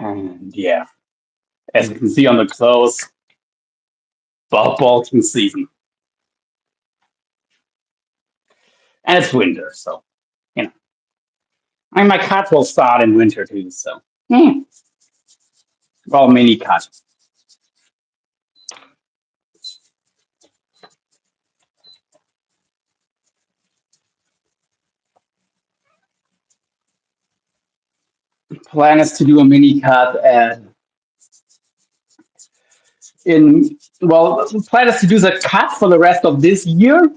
And yeah, as you can see on the clothes, bulking season. And it's winter, so, you know. I mean, my cut will start in winter too, so. Well, mini cut. Plan is to do a mini cut the plan is to do the cut for the rest of this year.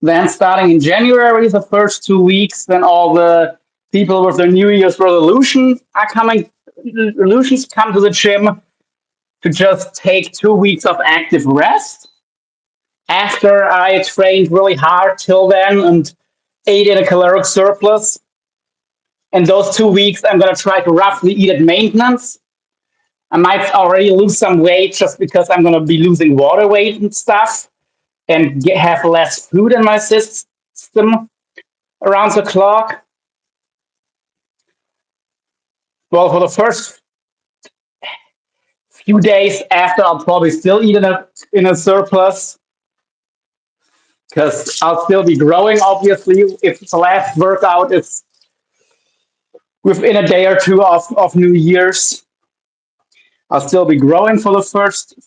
Then starting in January, the first 2 weeks, then all the people with their New Year's resolutions come to the gym to just take 2 weeks of active rest. After I trained really hard till then and ate in a caloric surplus, in those 2 weeks, I'm gonna try to roughly eat at maintenance. I might already lose some weight just because I'm gonna be losing water weight and stuff and have less food in my system around the clock. Well, for the first few days after, I'll probably still eat in a surplus because I'll still be growing, obviously, if the last workout is within a day or two of New Year's. I'll still be growing for the first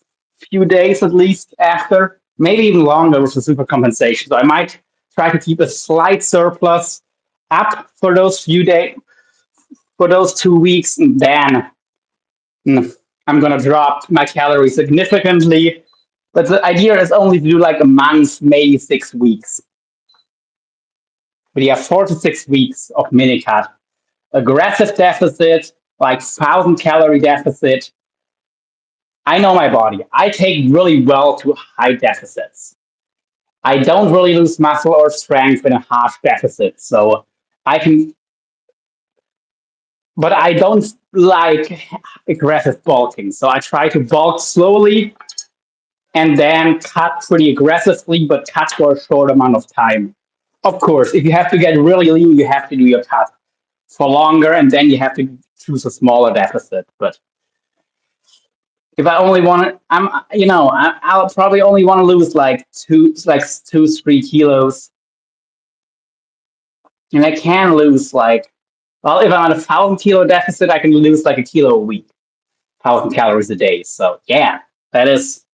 few days at least after, maybe even longer with the super compensation. So I might try to keep a slight surplus up for those few days, for those 2 weeks, and then I'm gonna drop my calories significantly. But the idea is only to do like a month, maybe 6 weeks. But yeah, 4 to 6 weeks of mini cut. Aggressive deficit, like 1,000 calorie deficit. I know my body. I take really well to high deficits. I don't really lose muscle or strength in a harsh deficit. So I can, but I don't like aggressive bulking. So I try to bulk slowly and then cut pretty aggressively, but cut for a short amount of time. Of course, if you have to get really lean, you have to do your cut for longer, and then you have to choose a smaller deficit. But if I only want to, I'll probably only want to lose like 3 kilos, and I can lose like, well, if I'm on a 1,000 kilo deficit, I can lose like a kilo a week, 1,000 calories a day. So yeah, that is.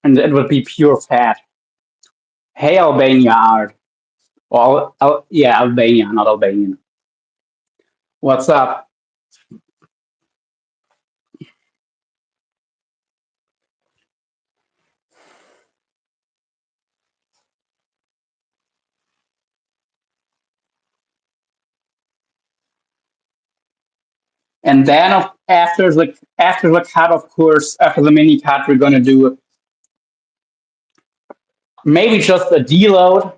And it would be pure fat. Hey, Albania art. Well, yeah, Albania, not Albanian. What's up? And then after the cut, of course, after the mini cut, we're gonna do maybe just a deload,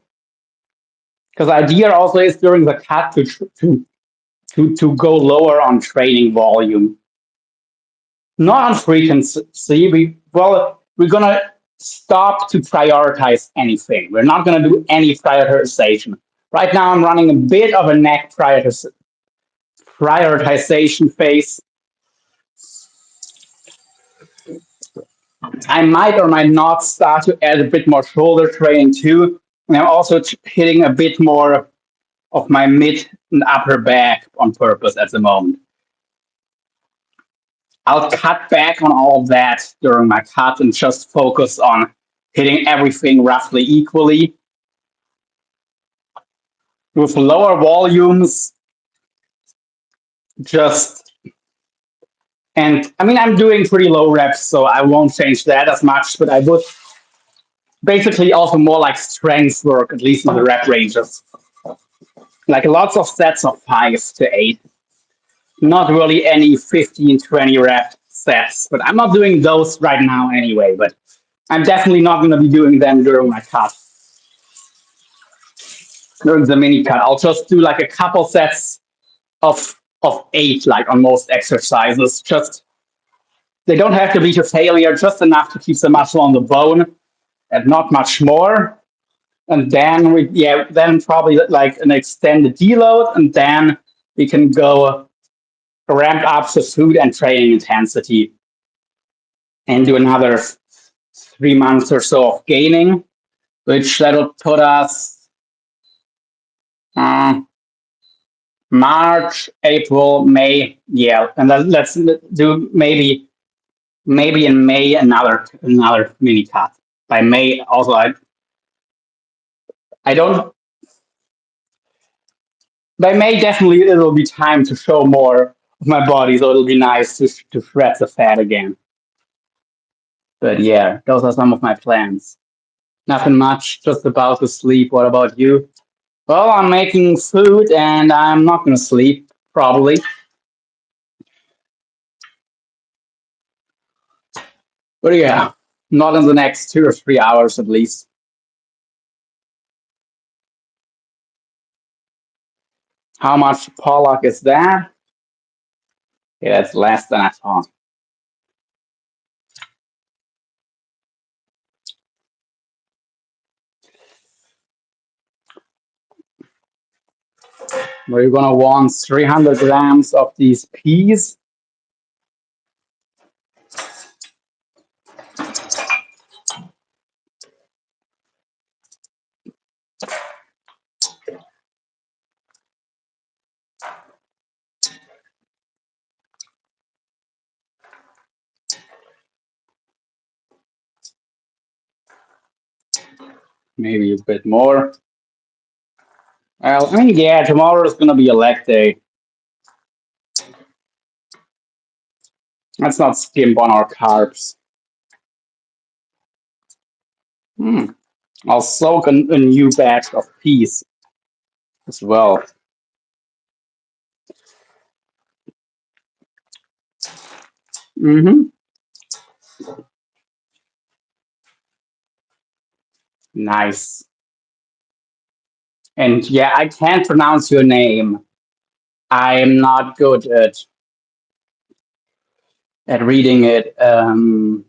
because the idea also is during the cut to go lower on training volume, not on frequency. We're gonna stop to prioritize anything. We're not gonna do any prioritization. Right now, I'm running a bit of a neck prioritization phase. I might or might not start to add a bit more shoulder training too. And I'm also hitting a bit more of my mid and upper back on purpose at the moment. I'll cut back on all of that during my cut and just focus on hitting everything roughly equally. With lower volumes, and I mean, I'm doing pretty low reps, so I won't change that as much, but I would basically also more like strength work, at least in the rep ranges. Like lots of sets of 5 to 8. Not really any 15, 20 rep sets, but I'm not doing those right now anyway, but I'm definitely not going to be doing them during my cut. During the mini cut, I'll just do like a couple sets of 8, like on most exercises. Just they don't have to be to failure, just enough to keep the muscle on the bone, and not much more. and then then probably like an extended deload, and then we can go ramp up the food and training intensity and do another 3 months or so of gaining, which that'll put us uh, March, April, May, yeah, and let's do maybe in May another mini cut. By May, also I don't. By May, definitely it'll be time to show more of my body, so it'll be nice to shred the fat again. But yeah, those are some of my plans. Nothing much, just about to sleep. What about you? Well, I'm making food and I'm not gonna sleep, probably. But yeah, not in the next 2 or 3 hours at least. How much Pollock is that? Yeah, that's less than I thought. We're gonna want 300 grams of these peas, maybe a bit more. Well, I mean, yeah, tomorrow is gonna be a leg day. Let's not skimp on our carbs. Hmm. I'll soak a new batch of peas as well. Mm-hmm. Nice. And yeah, I can't pronounce your name. I am not good at reading it. Ane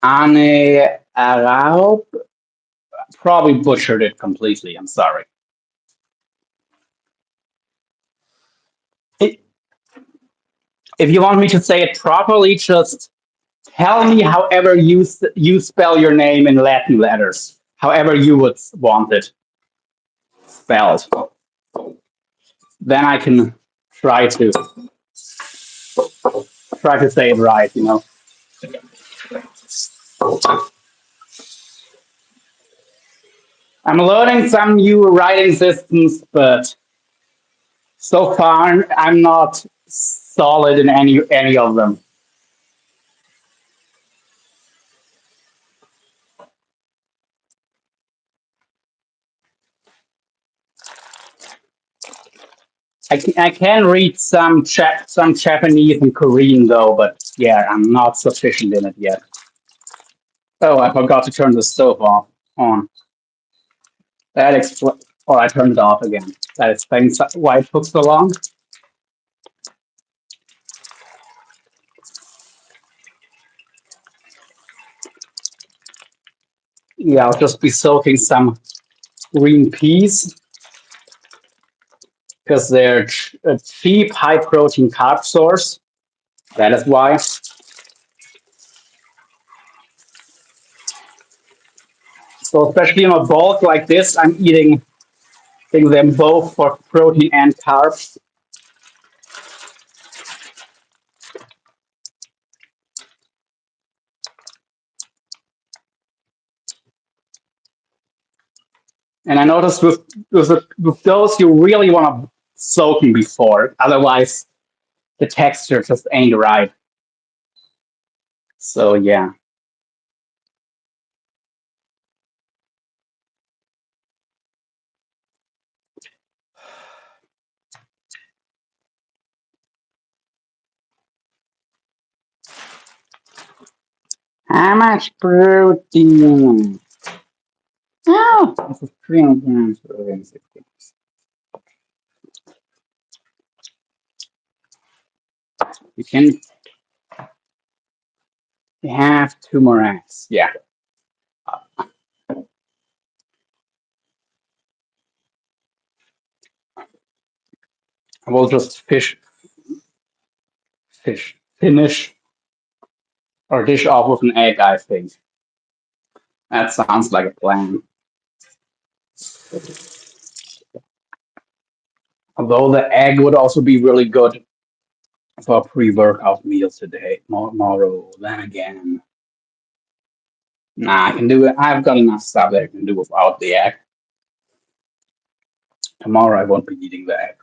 Arau probably butchered it completely. I'm sorry. It, if you want me to say it properly, just tell me however you spell your name in Latin letters, however you would want it spelled. Then I can try to try to say it right. I'm learning some new writing systems, but so far I'm not solid in any of them. I can read some Japanese and Korean though, but yeah, I'm not sufficient in it yet. Oh, I forgot to turn the stove off on. That expl or I turned it off again. That explains why it took so long. Yeah, I'll just be soaking some green peas because they're a cheap, high protein carb source. That is why. So especially in a bulk like this, I'm eating them both for protein and carbs. And I noticed with those, you really want to soak them before, otherwise the texture just ain't right. So yeah. How much protein? Oh, this is 300 grams. You can have two more eggs. Yeah. We'll just finish or dish off with an egg, I think. That sounds like a plan. Although the egg would also be really good for a pre-workout meal today, tomorrow. Then again, nah, I can do it. I've got enough stuff that I can do without the egg. Tomorrow I won't be eating the egg.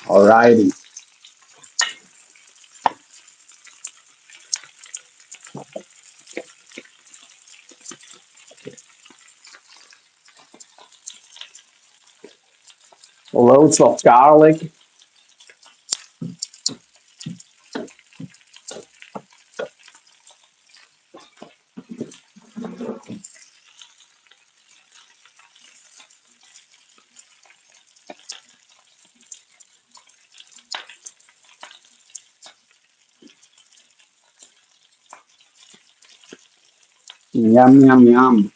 Alrighty. Loads of garlic. Yum, yum, yum.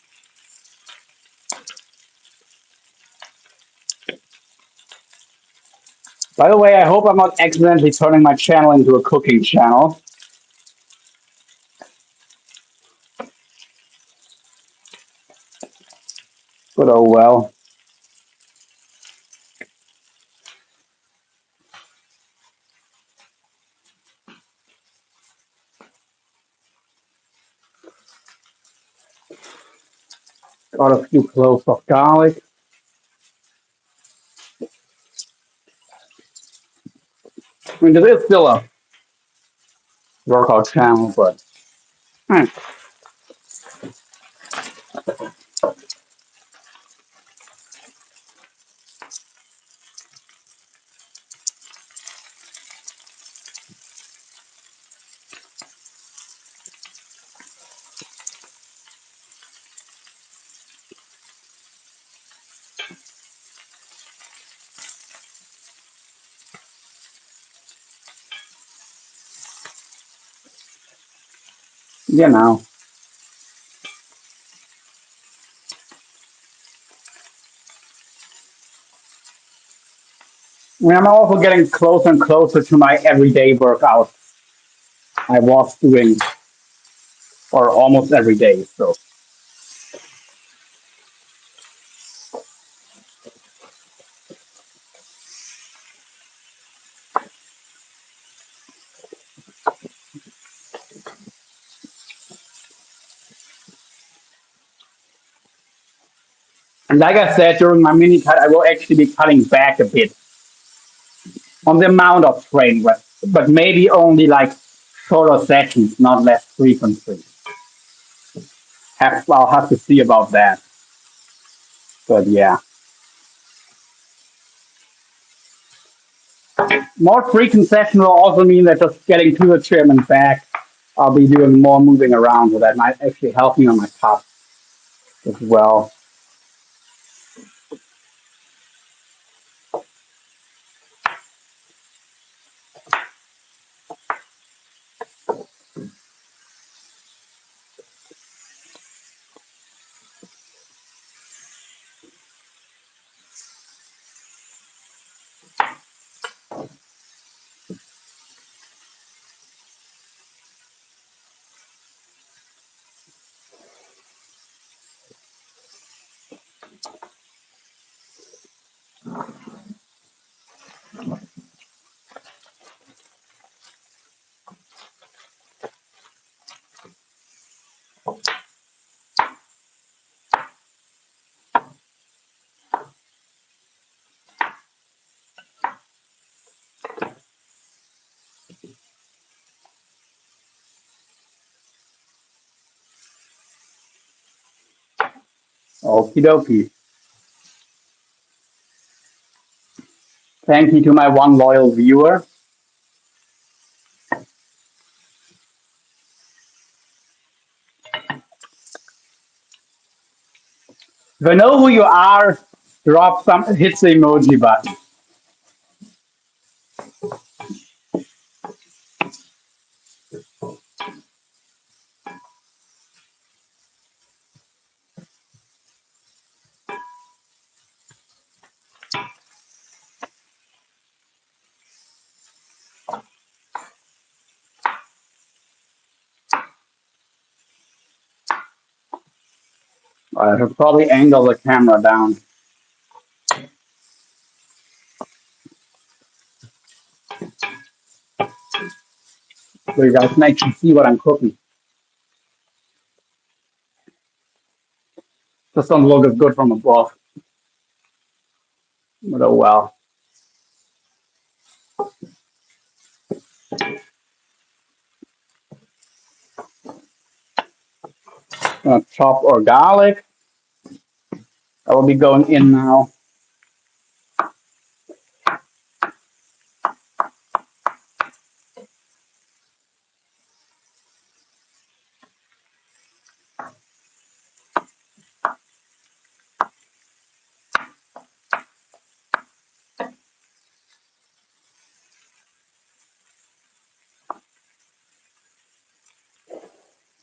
By the way, I hope I'm not accidentally turning my channel into a cooking channel. But oh well. Got a few cloves of garlic. I mean, this is still a workout channel, but eh, you know. I mean, I'm also getting closer and closer to my everyday workout I was doing, or almost every day. So, and like I said during my mini cut, I will actually be cutting back a bit on the amount of frame rate, but maybe only like shorter sessions, not less frequency. I'll have to see about that. But yeah, more frequent session will also mean that just getting to the gym and back, I'll be doing more moving around, so that might actually help me on my top as well. Okie dokie. Thank you to my one loyal viewer. If I know who you are, drop some, hit the emoji button. I should probably angle the camera down so you guys can actually see what I'm cooking. This doesn't look as good from above, but oh well. Chop or garlic. That will be going in now.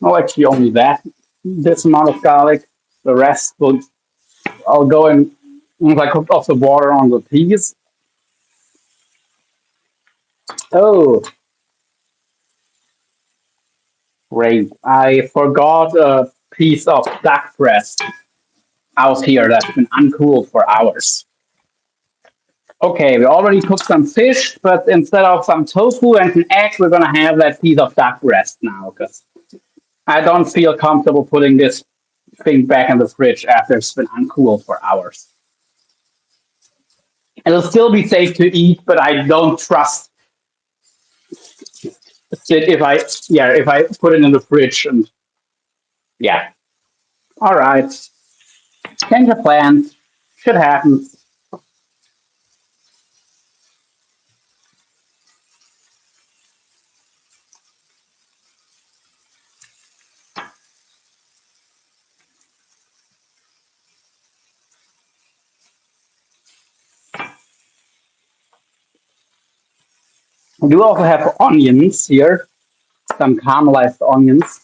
Oh, actually, only that. This amount of garlic. The rest will I'll go in once I cook off the water on the peas. Oh, great! I forgot a piece of duck breast out here that's been uncooled for hours. Okay, we already cooked some fish, but instead of some tofu and an egg, we're gonna have that piece of duck breast now because I don't feel comfortable putting this thing back in the fridge after it's been uncooled for hours. It'll still be safe to eat, but I don't trust it if I put it in the fridge and yeah. All right, change of plans. Shit happens. We do also have onions here, some caramelized onions.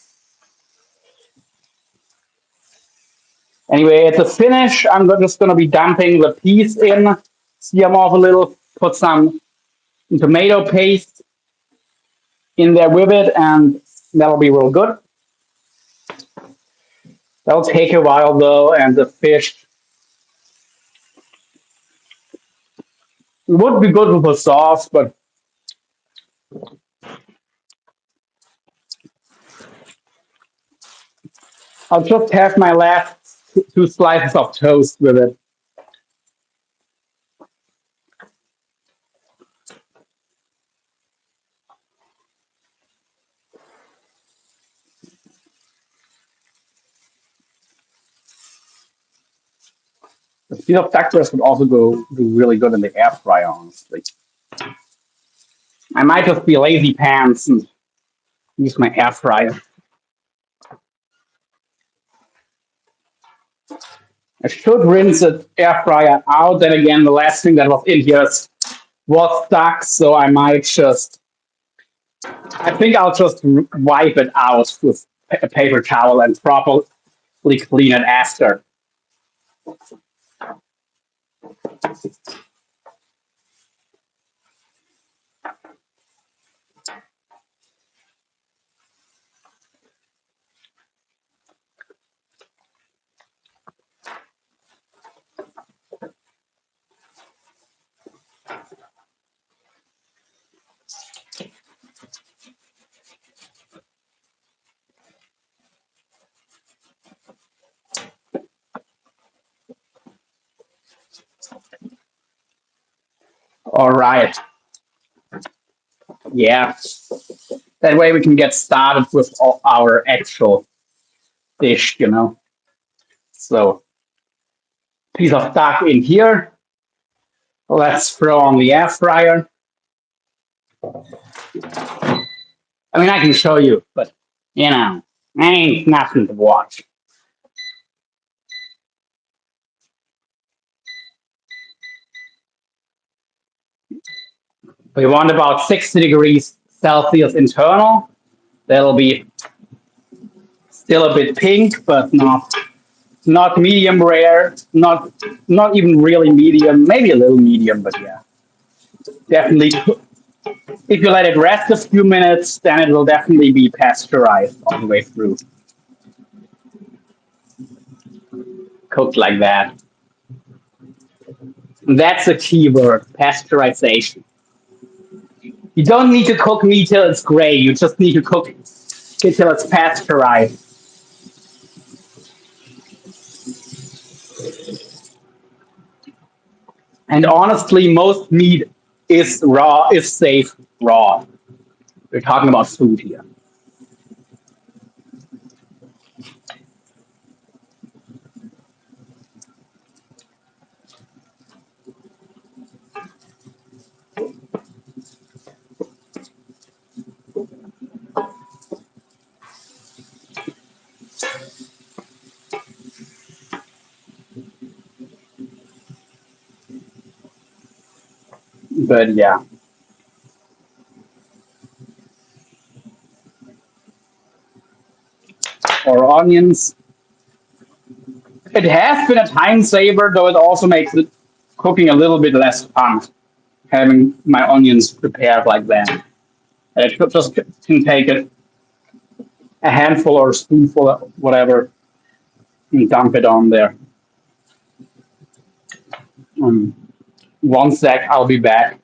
Anyway, at the finish, just going to be dumping the peas in, sear them off a little, put some tomato paste in there with it, and that'll be real good. That'll take a while though, and the fish would be good with the sauce, but I'll just have my last two slices of toast with it. The piece of duck breast would also go do really good in the air fryer, honestly. I might just be lazy pants and use my air fryer. I should rinse the air fryer out. Then again, the last thing that was in here was stuck, so I think I'll just wipe it out with a paper towel and properly clean it after. All right. Yeah. That way we can get started with our actual dish. So, piece of duck in here. Let's throw on the air fryer. I mean, I can show you, but ain't nothing to watch. We want about 60 degrees Celsius internal. That'll be still a bit pink, but not medium rare, not even really medium, maybe a little medium, but yeah, definitely. If you let it rest a few minutes, then it will definitely be pasteurized all the way through. cooked like that. That's a key word, pasteurization. You don't need to cook meat till it's gray. You just need to cook it till it's pasteurized. And honestly, most meat is raw, is safe raw. We're talking about food here. But yeah, or onions. It has been a time saver, though it also makes it cooking a little bit less fun having my onions prepared like that. And it just can take a handful or a spoonful, of whatever, and dump it on there. Um, one sec, I'll be back.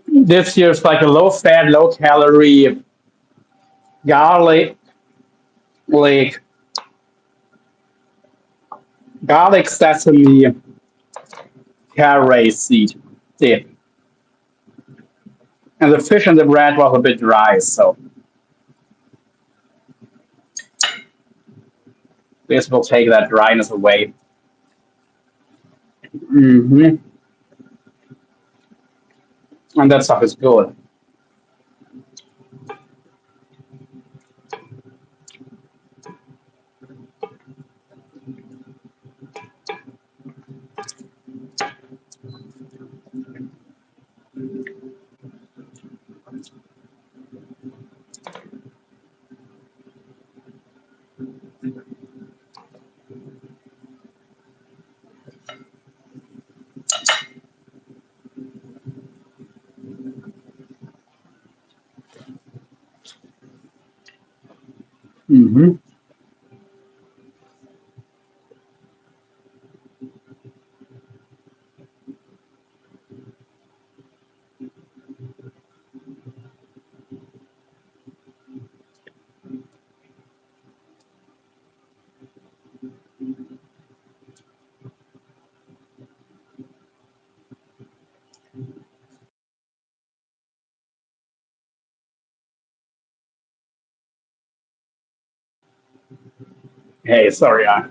This year's like a low fat, low calorie garlic, like garlic sesame carrot seed dip. And the fish and the bread was a bit dry, so this will take that dryness away. Hmm. And that stuff is good. Hmm. Hey, sorry, I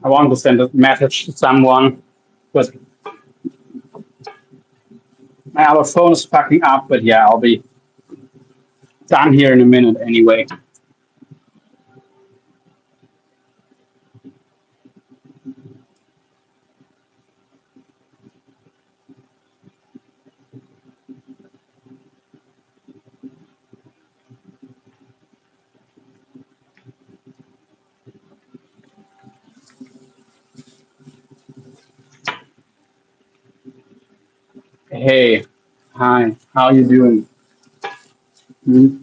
want to send a message to someone, but my other phone is fucking up. But yeah, I'll be done here in a minute anyway. Hey, hi, how you doing? Hmm?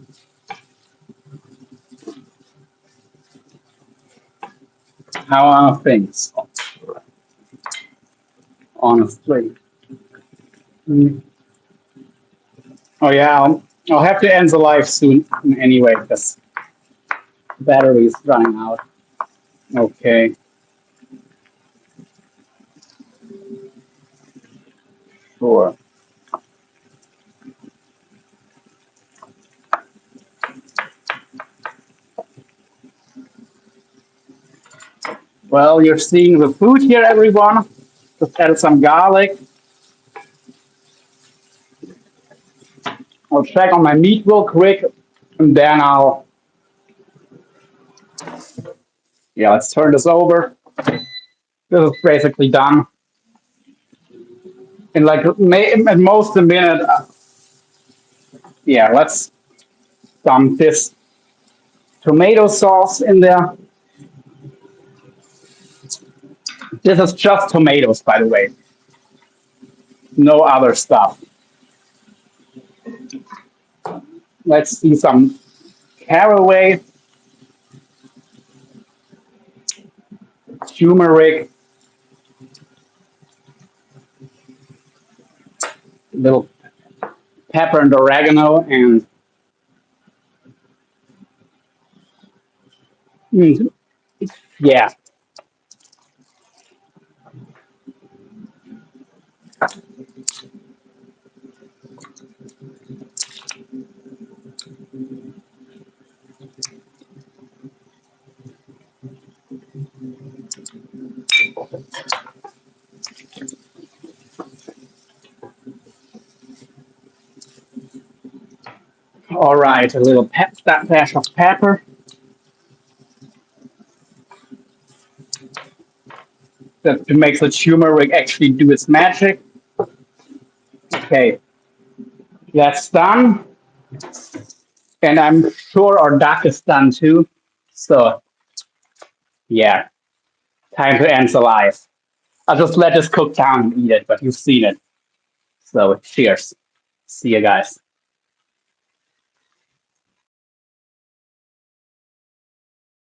How are things? Honestly. Hmm. Oh yeah, I'll have to end the live soon anyway because battery is running out. Okay, sure. Well, you're seeing the food here, everyone. Just added some garlic. I'll check on my meat real quick, and then yeah, let's turn this over. This is basically done in like at most a minute. Yeah, let's dump this tomato sauce in there. This is just tomatoes, by the way, no other stuff. Let's see some caraway, turmeric, little pepper and oregano, and mm, yeah. All right, a little dash of pepper that makes the turmeric actually do its magic. Okay, that's done, and I'm sure our duck is done too. So yeah, time to end the life. I'll just let this cook down and eat it, but you've seen it. So cheers. See you guys.